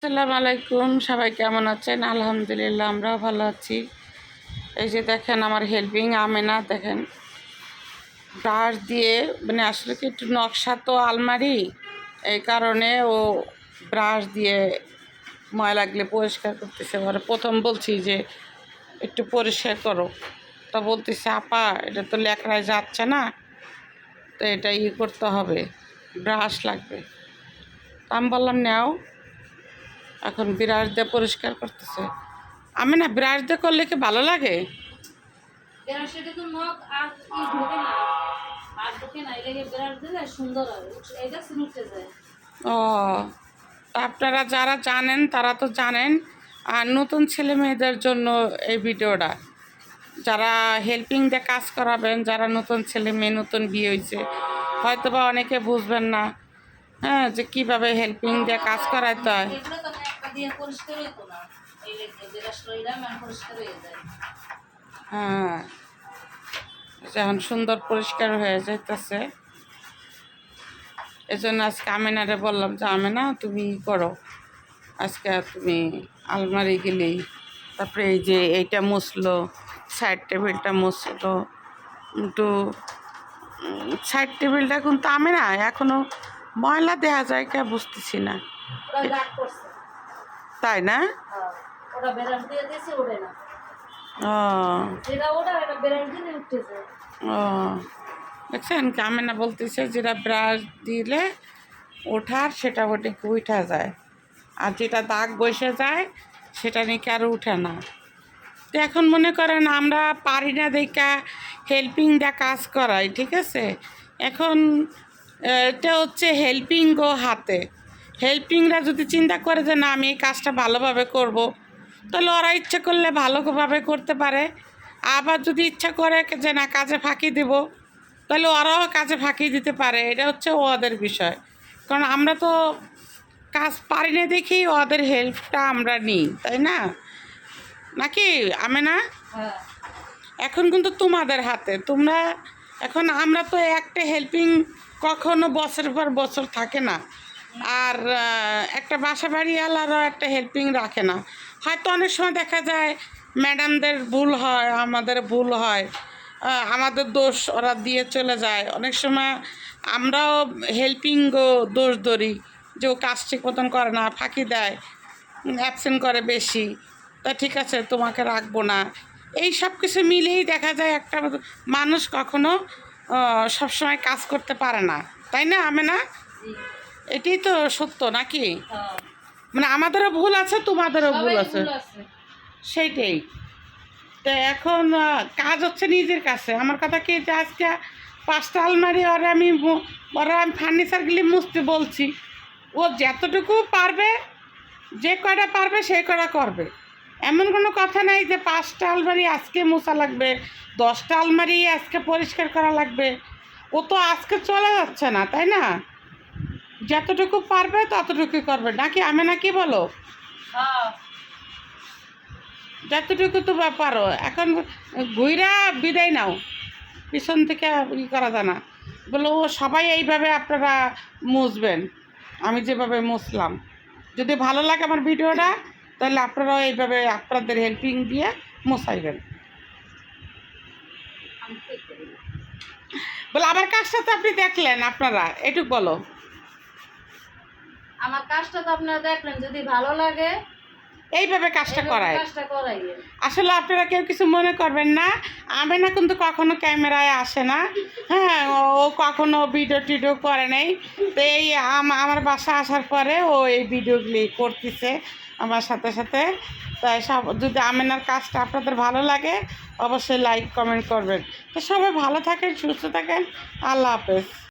আসসালামু আলাইকুম, সবাই কেমন আছেন? আলহামদুলিল্লাহ, আমরাও ভালো আছি। এই যে দেখেন আমার হেল্পিং আমেনা, দেখেন ব্রাশ দিয়ে, মানে আসলে কি একটু নকশা তো আলমারি, এই কারণে ও ব্রাশ দিয়ে ময়লা লাগলে পরিষ্কার করতেছে। ওরা প্রথম বলছি যে একটু পরিষ্কার করো, তা বলতেছে আপা এটা তো লেখায় যাচ্ছে না, তো এটা করতে হবে, ব্রাশ লাগবে। আমি বললাম নাও, এখন ব্রাশ দিয়ে পরিষ্কার করতেছে। আমি না ব্রাশ দিয়ে করলে কি ভালো লাগে? ও, আপনারা যারা জানেন তারা তো জানেন, আর নতুন ছেলে মেয়েদের জন্য এই ভিডিওটা, যারা হেল্পিং দিয়ে কাজ করাবেন, যারা নতুন ছেলে মেয়ে, নতুন বিয়ে হয়েছে, হয়তো বা অনেকে বুঝবেন না, হ্যাঁ, যে কীভাবে হেল্পিং দিয়ে কাজ করাইতে হয়। হ্যাঁ, এখন সুন্দর পরিষ্কার হয়ে যাইতেছে। এই জন্য আজকে আমিনারে বললাম যে আমিনা তুমি করো, আজকে তুমি আলমারি গেলেই, তারপরে এই যে এইটা মুছলো, সাইড টেবিলটা মুছলো, কিন্তু সাইড টেবিলটা কিন্তু আমি না এখনও ময়লা দেওয়া যায় কে বুঝতেছি না। তাই না? ও, দেখছেন কামেনা বলতেছে যেটা ব্রাশ দিলে ওঠার সেটা ওটা উঠা যায়, আর যেটা দাগ বসে যায় সেটা নাকি আর উঠে না। তো এখন মনে করেন আমরা পারি না দেখা হেল্পিং দিয়ে কাজ করাই, ঠিক আছে? এখন এটা হচ্ছে হেল্পিং গো হাতে। হেল্পিংরা যদি চিন্তা করে যে না আমি এই কাজটা ভালোভাবে করব, তাহলে ওরা ইচ্ছা করলে ভালোভাবে করতে পারে। আবার যদি ইচ্ছা করে যে না কাজে ফাঁকি দেব, তাহলে ওরাও কাজে ফাঁকি দিতে পারে। এটা হচ্ছে ওদের বিষয়, কারণ আমরা তো কাজ পারি না দেখেই ওদের হেল্পটা আমরা নিই, তাই না? নাকি আমি না? এখন কিন্তু তোমাদের হাতে, তোমরা এখন, আমরা তো একটা হেল্পিং কখনো বছরের পর বছর থাকে না। আর একটা বাসা বাড়িওয়ালারও একটা হেল্পিং রাখে না। হয়তো অনেক সময় দেখা যায় ম্যাডামদের ভুল হয়, আমাদের ভুল হয়, আমাদের দোষ ওরা দিয়ে চলে যায়। অনেক সময় আমরাও হেল্পিংও দোষ ধরি যে ও কাজ ঠিক মতন করে না, ফাঁকি দেয়, অ্যাবসেন্ট করে বেশি, তা ঠিক আছে তোমাকে রাখবো না। এই সব কিছু মিলেই দেখা যায় একটা মানুষ কখনো সবসময় কাজ করতে পারে না, তাই না? আমি না, এটাই তো সত্য নাকি? মানে আমাদেরও ভুল আছে, তোমাদেরও ভুল আছে, সেইটাই। তো এখন কাজ হচ্ছে নিজের কাছে। আমার কথা কি, যে আজকে 5টা আলমারি ওরা আমি ফার্নিচারগুলি মুছতে বলছি, ও যতটুকু পারবে, যে কয়টা পারবে সেই কয়টা করবে। এমন কোনো কথা নাই যে 5টা আলমারি আজকে মোছা লাগবে, 10টা আলমারি আজকে পরিষ্কার করা লাগবে। ও তো আজকে চলে যাচ্ছে না, তাই না? যতটুকু পারবে ততটুকু করবে, নাকি আমি না, কি বলো? যতটুকু তো পারো। এখন ঘুইরা বিদায় নাও, পিছন থেকে করা যায় না। বলো ও সবাই এইভাবে আপনারা মুছবেন, আমি যেভাবে মুছলাম। যদি ভালো লাগে আমার ভিডিওটা, তাহলে আপনারাও এইভাবে আপনাদের হেল্পিং দিয়ে মোছাইবেন। বলে আমার কাজটা তো আপনি দেখলেন, আপনারা এটুকু বলো। আমার কাজটা তো আপনারা দেখলেন, যদি ভালো লাগে এইভাবে কাজটা করায়। আসলে আপনারা কেউ কিছু মনে করবেন না, আমি না কিন্তু কখনো ক্যামেরায় আসে না, হ্যাঁ, ও কখনো ভিডিও টিডিও করে নেই। তো এই আমার বাসা আসার পরে ও এই ভিডিওগুলি করতেছে আমার সাথে সাথে। তাই সব, যদি আমেনার কাজটা আপনাদের ভালো লাগে অবশ্যই লাইক কমেন্ট করবেন। তো সবাই ভালো থাকেন, সুস্থ থাকেন, আল্লাহ হাফেজ।